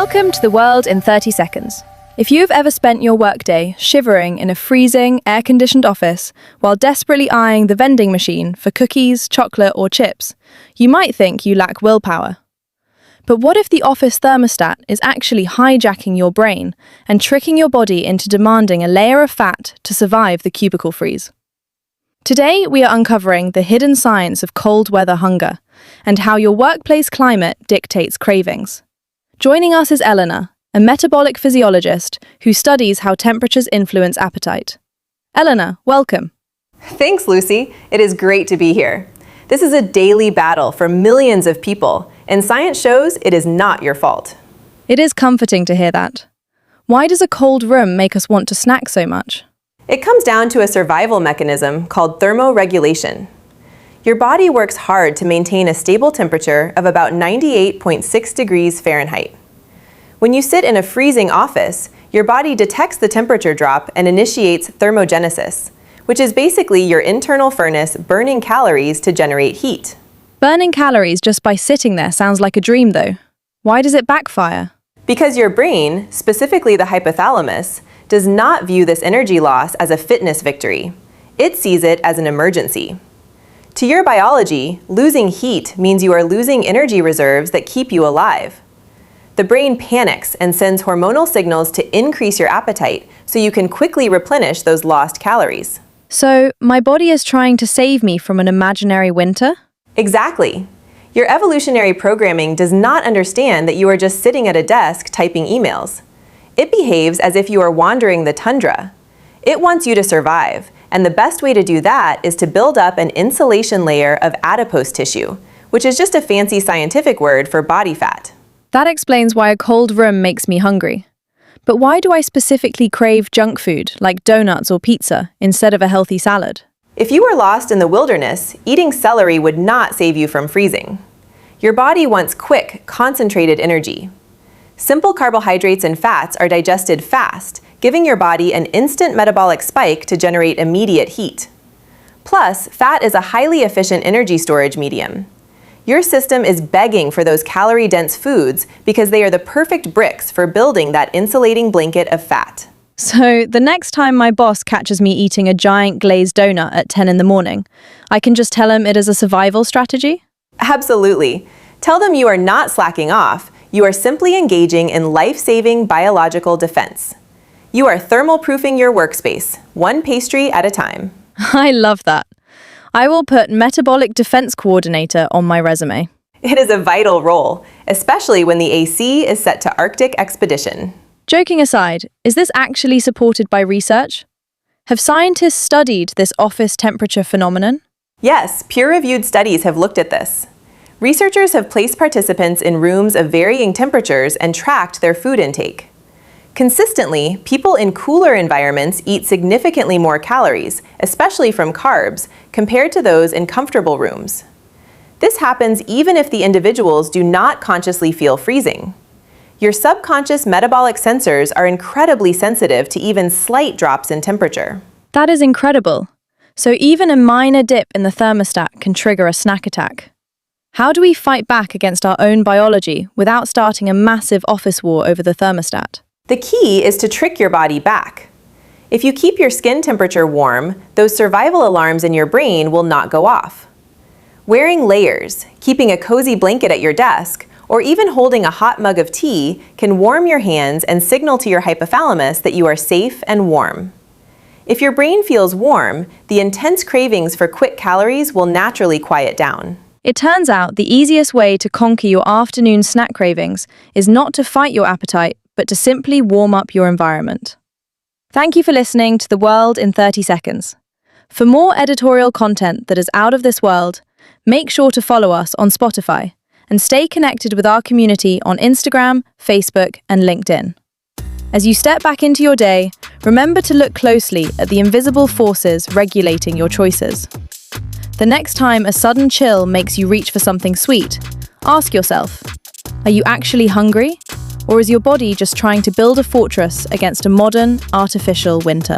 Welcome to the world in 30 seconds. If you've ever spent your workday shivering in a freezing, air-conditioned office while desperately eyeing the vending machine for cookies, chocolate, or chips, you might think you lack willpower. But what if the office thermostat is actually hijacking your brain and tricking your body into demanding a layer of fat to survive the cubicle freeze? Today, we are uncovering the hidden science of cold weather hunger and how your workplace climate dictates cravings. Joining us is Eleanor, a metabolic physiologist who studies how temperatures influence appetite. Eleanor, welcome. Thanks, Lucy. It is great to be here. This is a daily battle for millions of people, and science shows it is not your fault. It is comforting to hear that. Why does a cold room make us want to snack so much? It comes down to a survival mechanism called thermoregulation. Your body works hard to maintain a stable temperature of about 98.6 degrees Fahrenheit. When you sit in a freezing office, your body detects the temperature drop and initiates thermogenesis, which is basically your internal furnace burning calories to generate heat. Burning calories just by sitting there sounds like a dream, though. Why does it backfire? Because your brain, specifically the hypothalamus, does not view this energy loss as a fitness victory. It sees it as an emergency. To your biology, losing heat means you are losing energy reserves that keep you alive. The brain panics and sends hormonal signals to increase your appetite so you can quickly replenish those lost calories. So, my body is trying to save me from an imaginary winter? Exactly. Your evolutionary programming does not understand that you are just sitting at a desk typing emails. It behaves as if you are wandering the tundra. It wants you to survive, and the best way to do that is to build up an insulation layer of adipose tissue, which is just a fancy scientific word for body fat. That explains why a cold room makes me hungry. But why do I specifically crave junk food, like donuts or pizza, instead of a healthy salad? If you were lost in the wilderness, eating celery would not save you from freezing. Your body wants quick, concentrated energy. Simple carbohydrates and fats are digested fast, giving your body an instant metabolic spike to generate immediate heat. Plus, fat is a highly efficient energy storage medium. Your system is begging for those calorie-dense foods because they are the perfect bricks for building that insulating blanket of fat. So, the next time my boss catches me eating a giant glazed donut at 10 in the morning, I can just tell him it is a survival strategy? Absolutely. Tell them you are not slacking off. You are simply engaging in life-saving biological defense. You are thermal-proofing your workspace, one pastry at a time. I love that. I will put Metabolic Defense Coordinator on my resume. It is a vital role, especially when the AC is set to Arctic expedition. Joking aside, is this actually supported by research? Have scientists studied this office temperature phenomenon? Yes, peer-reviewed studies have looked at this. Researchers have placed participants in rooms of varying temperatures and tracked their food intake. Consistently, people in cooler environments eat significantly more calories, especially from carbs, compared to those in comfortable rooms. This happens even if the individuals do not consciously feel freezing. Your subconscious metabolic sensors are incredibly sensitive to even slight drops in temperature. That is incredible. So even a minor dip in the thermostat can trigger a snack attack. How do we fight back against our own biology without starting a massive office war over the thermostat? The key is to trick your body back. If you keep your skin temperature warm, those survival alarms in your brain will not go off. Wearing layers, keeping a cozy blanket at your desk, or even holding a hot mug of tea can warm your hands and signal to your hypothalamus that you are safe and warm. If your brain feels warm, the intense cravings for quick calories will naturally quiet down. It turns out the easiest way to conquer your afternoon snack cravings is not to fight your appetite, but to simply warm up your environment. Thank you for listening to The World in 30 Seconds. For more editorial content that is out of this world, make sure to follow us on Spotify and stay connected with our community on Instagram, Facebook, and LinkedIn. As you step back into your day, remember to look closely at the invisible forces regulating your choices. The next time a sudden chill makes you reach for something sweet, ask yourself, are you actually hungry? Or is your body just trying to build a fortress against a modern, artificial winter?